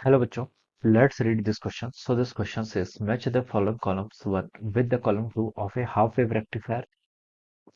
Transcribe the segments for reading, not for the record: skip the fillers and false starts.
Hello बच्चों, let's read this question. So this question says match the following columns one with the column two of a half wave rectifier,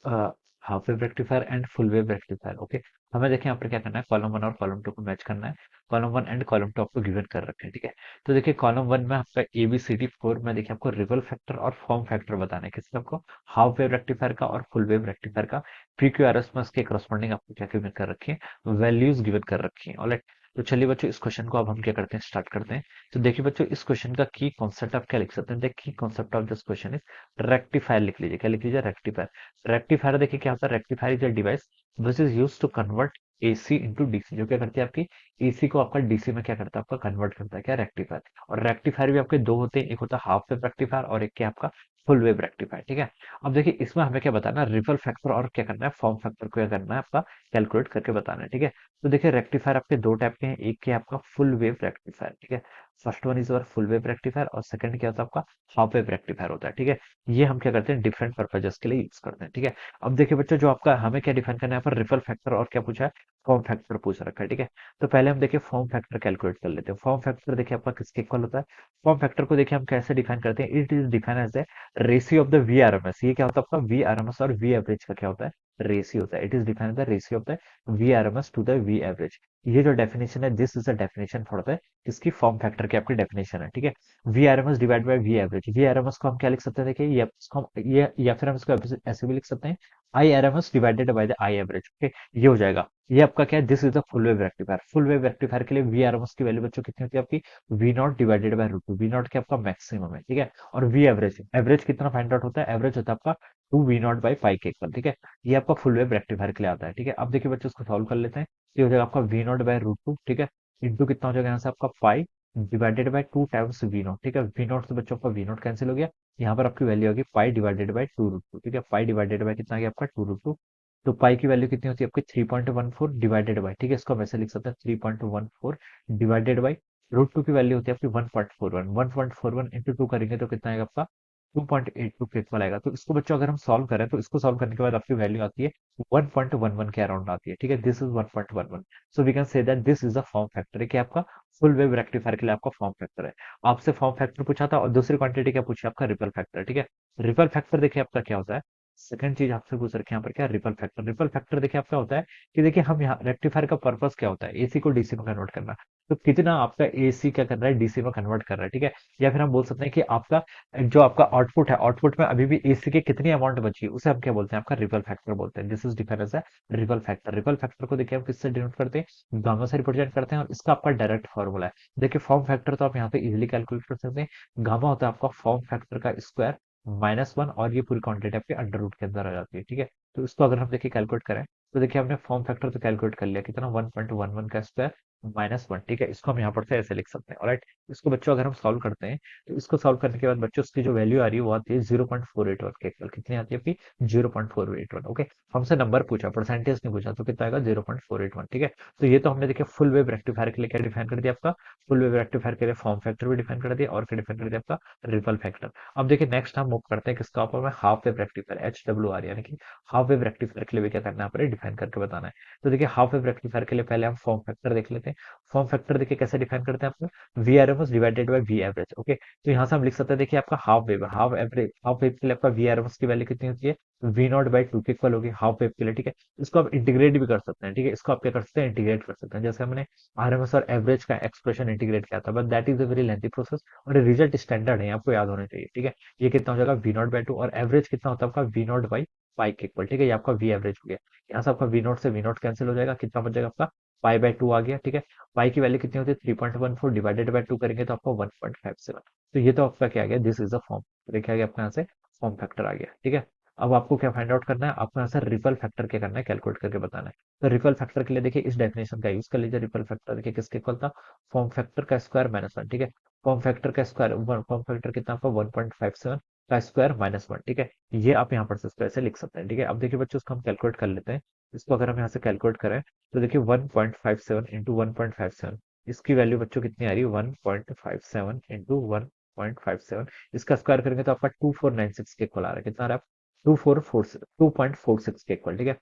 uh, half wave rectifier and full wave rectifier. Okay, हमें देखिए यहाँ पर क्या करना है, column one और column to को match करना है. Column one and column to आपको गिवन कर रखे हैं, ठीक है. तो देखिए कॉलम वन में आपका A B C D four में देखिए आपको रिपल फैक्टर और फॉर्म फैक्टर बताना है. किसका? आपको हाफ वेव रेक्टिफायर का और फुल वेव रेक्टिफायर का. पी क्यू आर एस में इसके करस्पॉन्डिंग आपको क्या गिवन कर रखी है, वैल्यूज गिवन कर रखी है. ऑलराइट, तो चलिए बच्चों इस क्वेश्चन को अब हम क्या करते हैं, स्टार्ट करते हैं. तो देखिए बच्चों इस क्वेश्चन का की कॉन्सेप्ट आप क्या लिख सकते हैं. The key concept of this question is rectifier. लिख लीजिए, क्या लिख लीजिए, रेक्टिफायर. रेक्टिफायर देखिए क्या होता है, rectifier is a device which is use to convert AC into DC. जो क्या करती है आपकी एसी को आपका डीसी में क्या करता है, आपका कन्वर्ट करता है, क्या, रेक्टिफायर. और रेक्टिफायर भी आपके दो होते हैं, एक होता है हाफ वेव रेक्टिफायर और एक क्या आपका फुल वेव रेक्टिफायर, ठीक है. अब देखिए इसमें हमें क्या बताना है, रिपल फैक्टर और क्या करना है, फॉर्म फैक्टर को क्या करना है आपका कैलकुलेट करके बताना है, ठीक है. तो देखिए रेक्टिफायर आपके दो टाइप के हैं, एक क्या आपका फुल वेव रेक्टिफायर, ठीक है. फर्स्ट वन इज और फुल वेव रेक्टिफायर और सेकंड क्या होता है आपका हाफ वेव रेक्टिफायर होता है, ठीक है. ये हम क्या करते हैं, डिफरेंट पर्पजेस के लिए यूज करते हैं, ठीक है. अब देखिए बच्चों जो आपका हमें क्या डिफाइन करना है, यहाँ पर रिपल फैक्टर और क्या पूछा है, फॉर्म फैक्टर पूछ रखा है, ठीक है. तो पहले हम देखिए फॉर्म फैक्टर कैलकुलेट कर लेते हैं. फॉर्म फैक्टर देखिए आपका किसके इक्वल होता है. फॉर्म फैक्टर को देखिए हम कैसे डिफाइन करते हैं, it is define as a ratio of the V R M S. ये क्या होता है आपका वी आर एम एस और वी एवरेज का क्या होता है, रेशियो होता है. It is define the ratio of the V R M S to the V average. ये जो डेफिनेशन है, this is the definition for the इसकी फॉर्म फैक्टर की आपकी डेफिनेशन है, ठीक है. We R M S divide by V average. V R M S को हम क्या लिख सकते हैं, देखिए ये इसको ये या फिर हम इसको ऐसे भी लिख सकते हैं, I R M S divided by the I average. Okay, ये हो जाएगा. ये आपका क्या है, this is the full wave rectifier. Full wave rectifier के लिए वी आर एम एस की वैल्यू बच्चों कितनी होती है आपकी, V naught divided by root two. V naught क्या आपका मैक्सिमम है, ठीक है. और वी एवरेज, एवरेज कितना फाइंड आउट होता है, एवरेज होता है आपका to V naught by pi के इक्वल, ठीक है. ये आपका फुल वेव रेक्टिफायर के लिए आता है, ठीक है. अब देखिए बच्चों इसको सॉल्व कर लेते हैं. ये हो जाएगा आपका V naught by root two, ठीक है, इंटू कितना हो जाएगा यहाँ से आपका pi divided by two times V naught, ठीक है. वी नॉट से बच्चों का वी नॉट कैंसिल हो गया. यहाँ पर आपकी वैल्यू होगी pi divided by two root two, ठीक है. पाई डिवाइडेड बाई कितना आ गया आपका टू रूट टू. तो पाई की वैल्यू कितनी होती है आपकी 3.14 डिवाइडेड बाई, ठीक है, इसको हम ऐसे लिख सकते हैं 3.14 डिवाइडेड बाई रूट टू की वैल्यू होती है आपकी 1.41. 1.41 इंटू टू करेंगे तो कितना आएगा आपका 2.82 के इक्वल आएगा. तो इसको बच्चों अगर हम सॉल्व करें तो इसको सॉल्व करने के बाद आपकी वैल्यू आती है 1.11 के अराउंड आती है, ठीक है. This is 1.11. So we can say that this is the form factor है कि आपका फुल वेव रेक्टिफायर के लिए आपका फॉर्म फैक्टर है. आपसे फॉर्म फैक्टर पूछा था और दूसरी क्वांटिटी क्या पूछी आपका रिपल फैक्टर, ठीक है. रिपल फैक्टर देखिए आपका क्या होता है, सेकंड चीज आपसे पूछ रखी है यहाँ पर क्या, रिपल फैक्टर. रिपल फैक्टर देखिए आपका होता है कि देखिए हम यहाँ रेक्टिफायर का पर्पस क्या होता है, एसी को डीसी में कन्वर्ट करना. तो कितना आपका एसी क्या कर रहा है, डीसी में कन्वर्ट कर रहा है, ठीक है. या फिर हम बोल सकते हैं कि आपका जो आपका आउटपुट है, आउटपुट में अभी भी एसी की कितनी अमाउंट बची है, उसे हम क्या बोलते हैं, आपका रिपल फैक्टर बोलते हैं. This is defined as ripple factor. Ripple factor को देखिए हम किससे डिनोट करते हैं, गामा से रिप्रेजेंट करते हैं और इसका आपका डायरेक्ट फॉर्मूला है. देखिए फॉर्म फैक्टर तो आप यहाँ पे इजिली कैलकुलेट कर सकते हैं. गामा होता है आपका फॉर्म फैक्टर का स्क्वायर माइनस वन और ये पूरी क्वांटिटी आपके अंडर रूट के अंदर आ जाती है, ठीक है. तो इसको अगर हम देखिए कैलकुलेट करें तो देखिए हमने फॉर्म फैक्टर तो कैलकुलेट कर लिया, कितना 1.11 का स्क्वायर माइनस वन, ठीक है. इसको हम यहाँ पर से ऐसे लिख सकते हैं, ऑलराइट. इसको बच्चों अगर हम सॉल्व करते हैं तो इसको सॉल्व करने के बाद बच्चों उसकी जो वैल्यू आ रही है वो आती है 0.481 के इक्वल. कितनी आती है आपकी 0.481, ओके. हमसे नंबर पूछा, परसेंटेज नहीं पूछा, तो कितना आएगा 0.481, ठीक है. तो ये तो हमने देखिए फुल वेव रेक्टिफायर के लिए क्या डिफाइन कर दिया आपका, फुल वेव रेक्टिफायर के लिए फॉर्म फैक्टर भी डिफाइन कर दिया और क्या डिफाइन कर दिया आपका रिपल फैक्टर. अब देखिए नेक्स्ट हम मूव करते हैं किसका ऊपर में, half wave rectifier, H W R, यानी कि हाफ वेव रेक्टिफायर के लिए भी क्या करना है, यहाँ पर डिफाइन करके बताना है. तो देखिए हाफ वेव रेक्टिफायर के लिए पहले हम फॉर्म फैक्टर देख लेते हैं. फॉर्म फैक्टर देखिए कैसे डिफाइन करते हैं आपको, V R M S divided by V average, okay. तो यहाँ से हम लिख सकते हैं देखिए आपका half wave, half average, half wave के लिए आपका वी आर एम एस की वैल्यू कितनी होती है, वी नॉट बाई टू के इक्वल होगी हाफ वेव के लिए, ठीक है. इसको आप इंटीग्रेट भी कर सकते हैं, ठीक है. इसको आप क्या कर सकते हैं, इंटीग्रेट कर सकते हैं. जैसे हमने आरएमएस और एवरेज का एक्सप्रेशन इंटीग्रेट किया था, but that is a very lengthy process और रिजल्ट स्टैंडर्ड है, आपको याद होना चाहिए, ठीक है. ये कितना हो जाएगा वी नॉट बाई टू और एवरेज कितना होता है आपका वी नॉट बाई पाई के इक्वल, ठीक है. ये आपका वी एवरेज हो गया. यहाँ से आपका वी नॉट से वी नॉट कैंसिल हो जाएगा, कितना बच जाएगा आपका पाई बाई टू आ गया, ठीक है. पाई की वैल्यू कितनी होती है 3.14 डिवाइडेड बाई टू करेंगे तो आपको 1.57. तो ये तो आपका क्या आ गया, दिस इज अ फॉर्म. देखिए आ गया आपका यहाँ से फॉर्म फैक्टर आ गया, ठीक है. अब आपको क्या फाइंड आउट करना है, आपको यहाँ से रिपल फैक्टर क्या करना है, कैलकुलेट करके बताना है. तो रिपल फैक्टर के लिए देखिए इस डेफिनेशन का यूज कर लीजिए. रिपल फैक्टर देखिए किसके इक्वल था, फॉर्म फैक्टर का स्क्वायर माइनस वन, ठीक है. फॉर्म फैक्टर का स्क्वायर, फॉर्म फैक्टर कितना आपका 1.57 का स्क्वायर माइनस वन, ठीक है. ये आप यहाँ पर से इसको ऐसे लिख सकते हैं, ठीक है. अब देखिए बच्चों इसको हम कैलकुलेट कर लेते हैं. इसको अगर हम यहाँ से कैलकुलेट करें तो देखिए 1.57 इंटू 1.57, इसकी वैल्यू बच्चों कितनी आ रही है 1.57 इंटू 1.57. इसका स्क्वायर करेंगे तो आपका 2496 के इक्वल आ रहा है. कितना आ रहा है, 2.46 के इक्वल, ठीक है.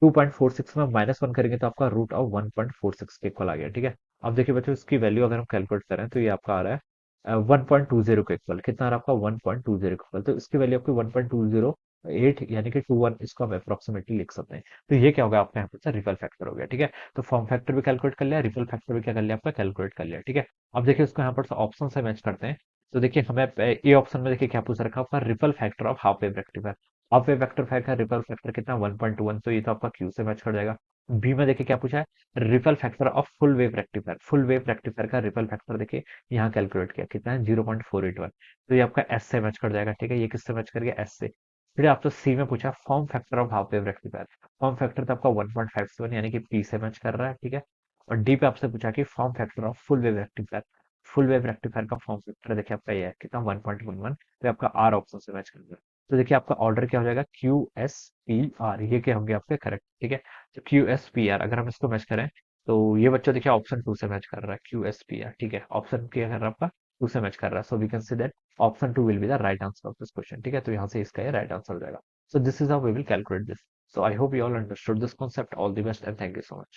2.46 में माइनस वन करेंगे तो आपका रूट ऑफ 1.46 के इक्वल आ गया, ठीक है. अब देखिए बच्चों, इसकी वैल्यू अगर हम कैलकुलेट करें तो ये आपका आ रहा है 1.20 के इक्वल। कितना आ रहा है आपका? 1.20 के इक्वल। तो इसकी वैल्यू आपकी 1.208 यानी कि 21, इसको हम अप्रोक्सीमेटली लिख सकते हैं। तो ये क्या होगा आपका? यहाँ पर रिपल फैक्टर हो गया, ठीक है। तो फॉर्म फैक्टर भी कैलकुलेट कर लिया, रिपल फैक्टर भी क्या कर लिया आपका? कैलकुलेट कर लिया, ठीक है। अब देखिए इसको यहाँ पर ऑप्शन से मैच करते हैं। तो देखिए हमें ए ऑप्शन में देखिए क्या पूछ रखा है आपका? Ripple factor of half wave rectifier. Half wave rectifier का रिपल फैक्टर कितना? 1.21। तो ये तो आपका क्यू से मैच कर जाएगा। बी में देखिए क्या पूछा है? Ripple factor of full wave rectifier. Full wave rectifier का रिपल फैक्टर देखिए यहाँ कैलकुलेट किया, कितना है? 0.481। तो ये आपका एस से मैच कर जाएगा, ठीक है। ये किससे मैच कर गया? एस से। फिर आपसे सी में पूछा form factor of half wave rectifier. Form factor तो आपका 1.57 यानी कि पी से मैच कर रहा है, ठीक है। और डी पे आपसे पूछा कि form factor of full wave rectifier. Full wave rectifier का फॉर्म फैक्टर देखिए आपका ये है, कितना? 1.11। तो आपका आर ऑप्शन से मैच कर रहा है। तो देखिए आपका ऑर्डर क्या हो जाएगा? क्यू एस पी आर, ये क्या होंगे आपके? करेक्ट, ठीक है। तो क्यू एस पी आर अगर हम इसको मैच करें तो ये बच्चों देखिए ऑप्शन टू से मैच कर रहा है, क्यू एस पी आर, ठीक है। ऑप्शन क्या कर रहा है आपका? टू से मैच कर रहा है। So we can say that option two will be the right answer of this question, ठीक है। तो यहाँ से इसका ये राइट आंसर हो जाएगा। So this is how we will calculate this. So I hope you all understood this concept. All the best and thank you so much.